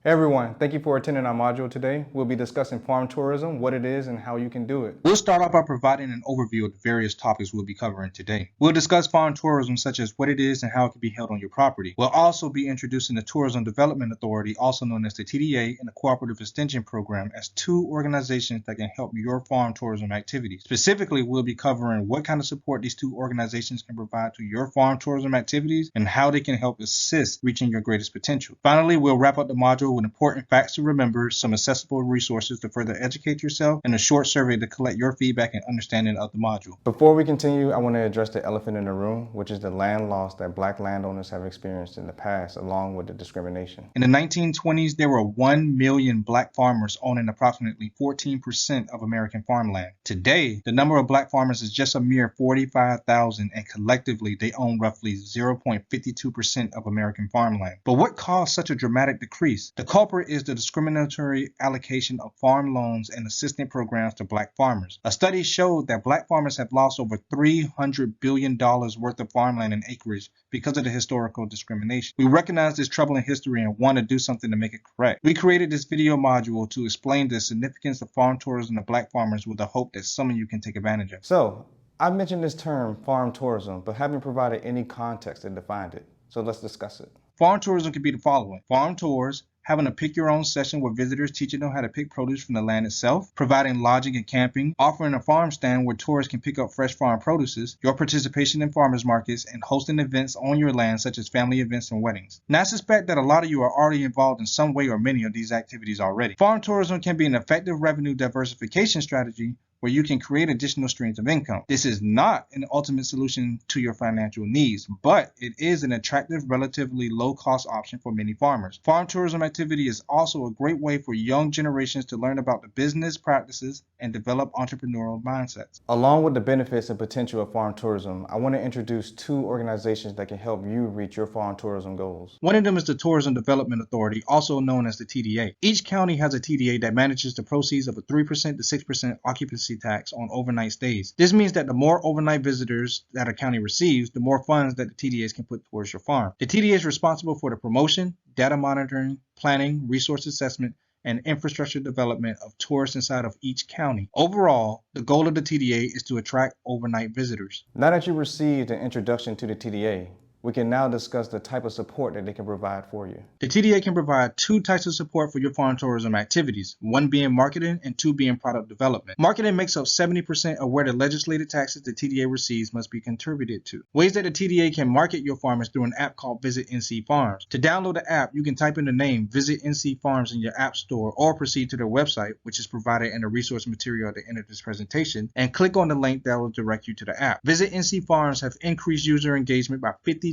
Hey everyone, thank you for attending our module today. We'll be discussing farm tourism, what it is, and how you can do it. We'll start off by providing an overview of the various topics we'll be covering today. We'll discuss farm tourism, such as what it is and how it can be held on your property. We'll also be introducing the Tourism Development Authority, also known as the TDA, and the Cooperative Extension Program as two organizations that can help your farm tourism activities. Specifically, we'll be covering what kind of support these two organizations can provide to your farm tourism activities and how they can help assist reaching your greatest potential. Finally, we'll wrap up the module with important facts to remember, some accessible resources to further educate yourself, and a short survey to collect your feedback and understanding of the module. Before we continue, I want to address the elephant in the room, which is the land loss that Black landowners have experienced in the past, along with the discrimination. In the 1920s, there were 1 million Black farmers owning approximately 14% of American farmland. Today, the number of Black farmers is just a mere 45,000, and collectively, they own roughly 0.52% of American farmland. But what caused such a dramatic decrease? The culprit is the discriminatory allocation of farm loans and assistance programs to Black farmers. A study showed that Black farmers have lost over $300 billion worth of farmland and acreage because of the historical discrimination. We recognize this troubling history and want to do something to make it correct. We created this video module to explain the significance of farm tourism to Black farmers with the hope that some of you can take advantage of it. So, I mentioned this term, farm tourism, but haven't provided any context that defined it. So let's discuss it. Farm tourism can be the following: farm tours, having a pick-your-own session where visitors teaching them how to pick produce from the land itself, providing lodging and camping, offering a farm stand where tourists can pick up fresh farm produces, your participation in farmers markets, and hosting events on your land such as family events and weddings. Now, I suspect that a lot of you are already involved in some way or many of these activities already. Farm tourism can be an effective revenue diversification strategy where you can create additional streams of income. This is not an ultimate solution to your financial needs, but it is an attractive, relatively low-cost option for many farmers. Farm tourism activity is also a great way for young generations to learn about the business practices and develop entrepreneurial mindsets. Along with the benefits and potential of farm tourism, I want to introduce two organizations that can help you reach your farm tourism goals. One of them is the Tourism Development Authority, also known as the TDA. Each county has a TDA that manages the proceeds of a 3% to 6% occupancy tax on overnight stays. This means that the more overnight visitors that a county receives, the more funds that the TDAs can put towards your farm. The TDA is responsible for the promotion, data monitoring, planning, resource assessment, and infrastructure development of tourists inside of each county. Overall, the goal of the TDA is to attract overnight visitors. Now that you've received an introduction to the TDA, we can now discuss the type of support that they can provide for you. The TDA can provide two types of support for your farm tourism activities, one being marketing and two being product development. Marketing makes up 70% of where the legislated taxes the TDA receives must be contributed to. Ways that the TDA can market your farm is through an app called Visit NC Farms. To download the app, you can type in the name Visit NC Farms in your app store or proceed to their website, which is provided in the resource material at the end of this presentation, and click on the link that will direct you to the app. Visit NC Farms have increased user engagement by 52%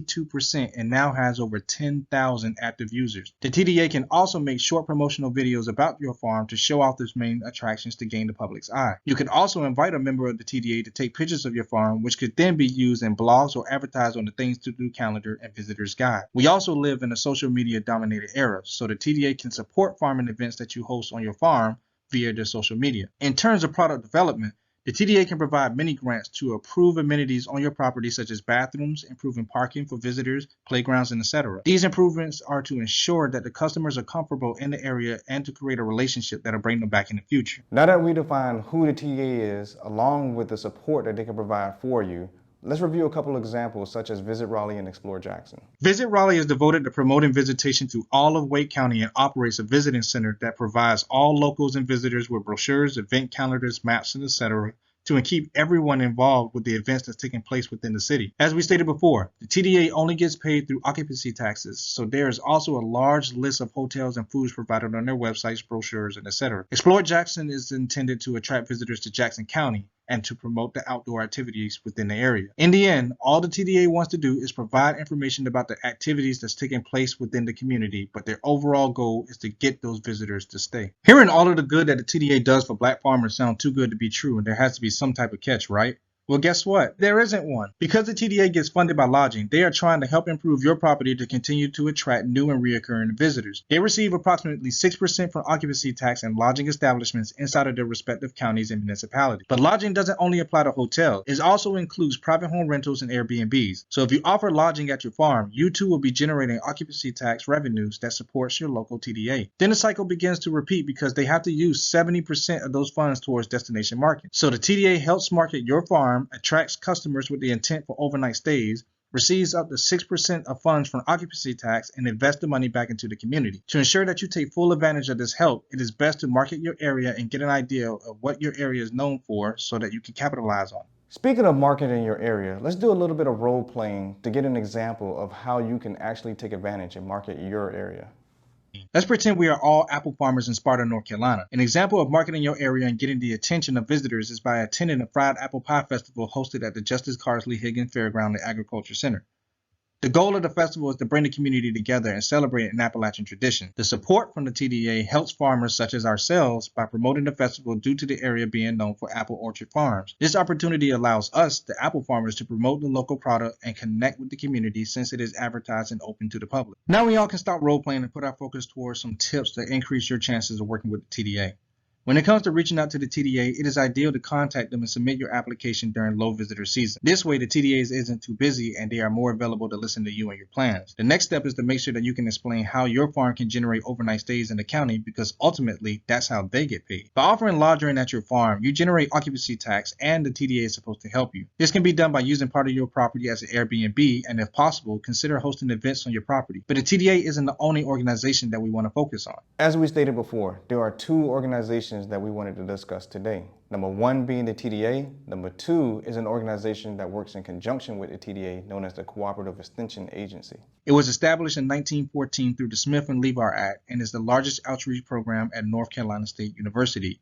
and now has over 10,000 active users. The TDA can also make short promotional videos about your farm to show off its main attractions to gain the public's eye. You can also invite a member of the TDA to take pictures of your farm, which could then be used in blogs or advertised on the Things to Do calendar and Visitor's Guide. We also live in a social media dominated era, so the TDA can support farming events that you host on your farm via their social media. In terms of product development, the TDA can provide many grants to approve amenities on your property such as bathrooms, improving parking for visitors, playgrounds, and etc. These improvements are to ensure that the customers are comfortable in the area and to create a relationship that will bring them back in the future. Now that we define who the TDA is, along with the support that they can provide for you, let's review a couple of examples such as Visit Raleigh and Explore Jackson. Visit Raleigh is devoted to promoting visitation to all of Wake County and operates a visiting center that provides all locals and visitors with brochures, event calendars, maps, and etc. to keep everyone involved with the events that's taking place within the city. As we stated before, the TDA only gets paid through occupancy taxes, so there is also a large list of hotels and foods provided on their websites, brochures, and etc. Explore Jackson is intended to attract visitors to Jackson County and to promote the outdoor activities within the area. In the end, all the TDA wants to do is provide information about the activities that's taking place within the community, but their overall goal is to get those visitors to stay. Hearing all of the good that the TDA does for Black farmers sounds too good to be true, and there has to be some type of catch, right? Well, guess what? There isn't one. Because the TDA gets funded by lodging, they are trying to help improve your property to continue to attract new and reoccurring visitors. They receive approximately 6% from occupancy tax and lodging establishments inside of their respective counties and municipalities. But lodging doesn't only apply to hotels. It also includes private home rentals and Airbnbs. So if you offer lodging at your farm, you too will be generating occupancy tax revenues that supports your local TDA. Then the cycle begins to repeat because they have to use 70% of those funds towards destination marketing. So the TDA helps market your farm, attracts customers with the intent for overnight stays, receives up to 6% of funds from occupancy tax, and invests the money back into the community. To ensure that you take full advantage of this help, it is best to market your area and get an idea of what your area is known for so that you can capitalize on it. Speaking of marketing your area, let's do a little bit of role playing to get an example of how you can actually take advantage and market your area. Let's pretend we are all apple farmers in Sparta, North Carolina. An example of marketing your area and getting the attention of visitors is by attending a fried apple pie festival hosted at the Justice Carsley Higgins Fairground and Agriculture Center. The goal of the festival is to bring the community together and celebrate an Appalachian tradition. The support from the TDA helps farmers such as ourselves by promoting the festival due to the area being known for apple orchard farms. This opportunity allows us, the apple farmers, to promote the local product and connect with the community since it is advertised and open to the public. Now we all can stop role playing and put our focus towards some tips that increase your chances of working with the TDA. When it comes to reaching out to the TDA, it is ideal to contact them and submit your application during low visitor season. This way, the TDA isn't too busy and they are more available to listen to you and your plans. The next step is to make sure that you can explain how your farm can generate overnight stays in the county because ultimately, that's how they get paid. By offering lodging at your farm, you generate occupancy tax and the TDA is supposed to help you. This can be done by using part of your property as an Airbnb and if possible, consider hosting events on your property. But the TDA isn't the only organization that we want to focus on. As we stated before, there are two organizations that we wanted to discuss today. Number one being the TDA. Number two is an organization that works in conjunction with the TDA known as the Cooperative Extension Agency. It was established in 1914 through the Smith and Levi Act and is the largest outreach program at North Carolina State University.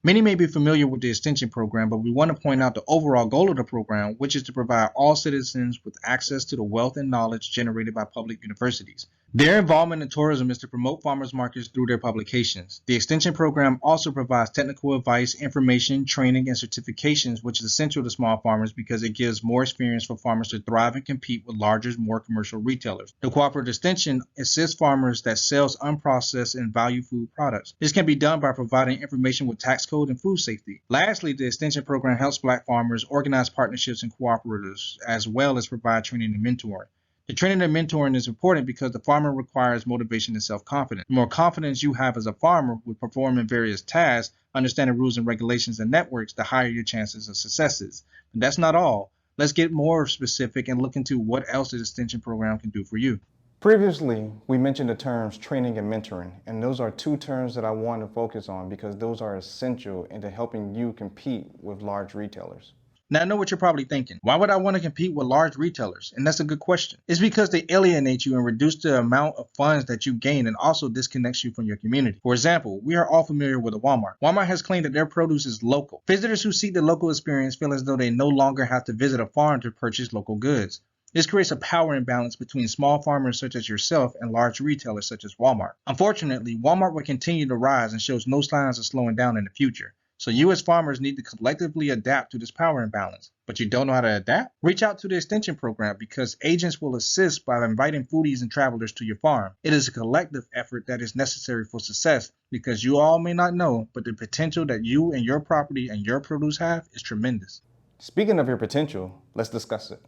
Many may be familiar with the extension program, but we want to point out the overall goal of the program, which is to provide all citizens with access to the wealth and knowledge generated by public universities. Their involvement in tourism is to promote farmers markets through their publications. The extension program also provides technical advice, information, training, and certifications, which is essential to small farmers because it gives more experience for farmers to thrive and compete with larger, more commercial retailers. The cooperative extension assists farmers that sells unprocessed and value food products. This can be done by providing information with tax code and food safety. Lastly, the extension program helps Black farmers organize partnerships and cooperatives, as well as provide training and mentoring. The training and mentoring is important because the farmer requires motivation and self-confidence. The more confidence you have as a farmer with performing various tasks, understanding rules and regulations and networks, the higher your chances of successes. But that's not all. Let's get more specific and look into what else the extension program can do for you. Previously, we mentioned the terms training and mentoring, and those are two terms that I want to focus on because those are essential into helping you compete with large retailers. Now, I know what you're probably thinking. Why would I want to compete with large retailers? And that's a good question. It's because they alienate you and reduce the amount of funds that you gain and also disconnects you from your community. For example, we are all familiar with a Walmart. Walmart has claimed that their produce is local. Visitors who seek the local experience feel as though they no longer have to visit a farm to purchase local goods. This creates a power imbalance between small farmers such as yourself and large retailers such as Walmart. Unfortunately, Walmart will continue to rise and shows no signs of slowing down in the future. So you as farmers need to collectively adapt to this power imbalance. But you don't know how to adapt? Reach out to the extension program because agents will assist by inviting foodies and travelers to your farm. It is a collective effort that is necessary for success because you all may not know, but the potential that you and your property and your produce have is tremendous. Speaking of your potential, let's discuss it.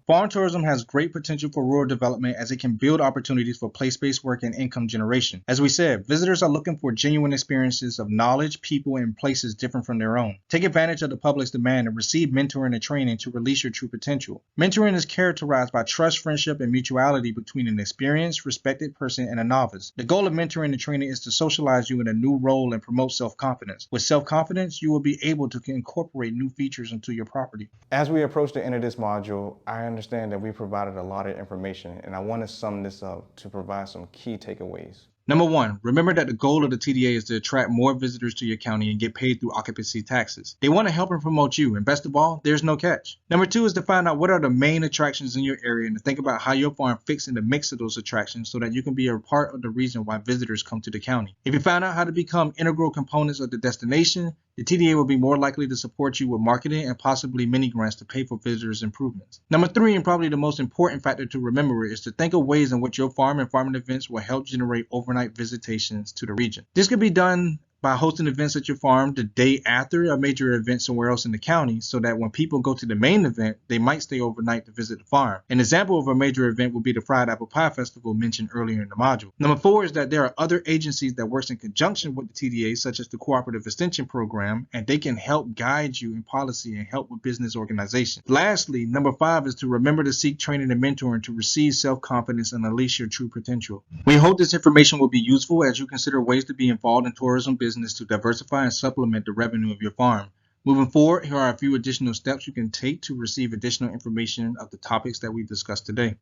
Farm tourism has great potential for rural development as it can build opportunities for place-based work and income generation. As we said, visitors are looking for genuine experiences of knowledge, people, and places different from their own. Take advantage of the public's demand and receive mentoring and training to release your true potential. Mentoring is characterized by trust, friendship, and mutuality between an experienced, respected person and a novice. The goal of mentoring and training is to socialize you in a new role and promote self-confidence. With self-confidence, you will be able to incorporate new features into your property. As we approach the end of this module, I understand that we provided a lot of information, and I want to sum this up to provide some key takeaways. Number one, remember that the goal of the TDA is to attract more visitors to your county and get paid through occupancy taxes. They want to help and promote you, and best of all, there's no catch. Number two is to find out what are the main attractions in your area and to think about how your farm fits in the mix of those attractions so that you can be a part of the reason why visitors come to the county. If you find out how to become integral components of the destination, The TDA will be more likely to support you with marketing and possibly mini grants to pay for visitors' improvements. Number 3, and probably the most important factor to remember, is to think of ways in which your farm and farming events will help generate overnight visitations to the region. This could be done by hosting events at your farm the day after a major event somewhere else in the county, so that when people go to the main event, they might stay overnight to visit the farm. An example of a major event would be the Fried Apple Pie Festival mentioned earlier in the module. Number 4 is that there are other agencies that work in conjunction with the TDA, such as the Cooperative Extension Program, and they can help guide you in policy and help with business organization. Lastly, number 5 is to remember to seek training and mentoring to receive self-confidence and unleash your true potential. We hope this information will be useful as you consider ways to be involved in tourism business to diversify and supplement the revenue of your farm. Moving forward, here are a few additional steps you can take to receive additional information of the topics that we discussed today.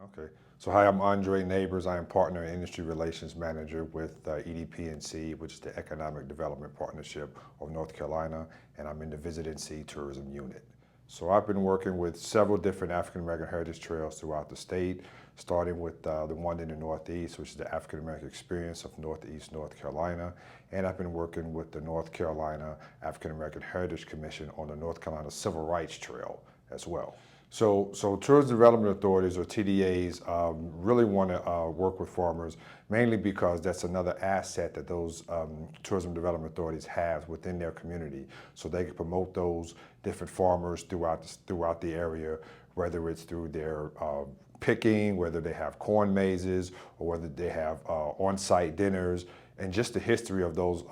Okay. So hi, I'm Andre Neighbors. I am Partner and Industry Relations Manager with EDP&C, which is the Economic Development Partnership of North Carolina, and I'm in the Visit and See Tourism Unit. So I've been working with several different African American heritage trails throughout the state, starting with the one in the Northeast, which is the African American Experience of Northeast North Carolina. And I've been working with the North Carolina African American Heritage Commission on the North Carolina Civil Rights Trail as well. So Tourism Development Authorities, or TDAs, really want to work with farmers, mainly because that's another asset that those Tourism Development Authorities have within their community. So they can promote those different farmers throughout the area, whether it's through their picking, whether they have corn mazes, or whether they have on-site dinners, and just the history of those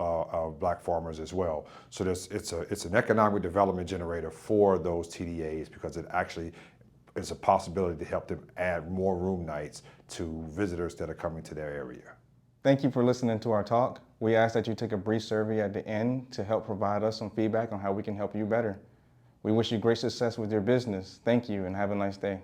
black farmers as well. So it's an economic development generator for those TDAs, because it actually is a possibility to help them add more room nights to visitors that are coming to their area. Thank you for listening to our talk. We ask that you take a brief survey at the end to help provide us some feedback on how we can help you better. We wish you great success with your business. Thank you and have a nice day.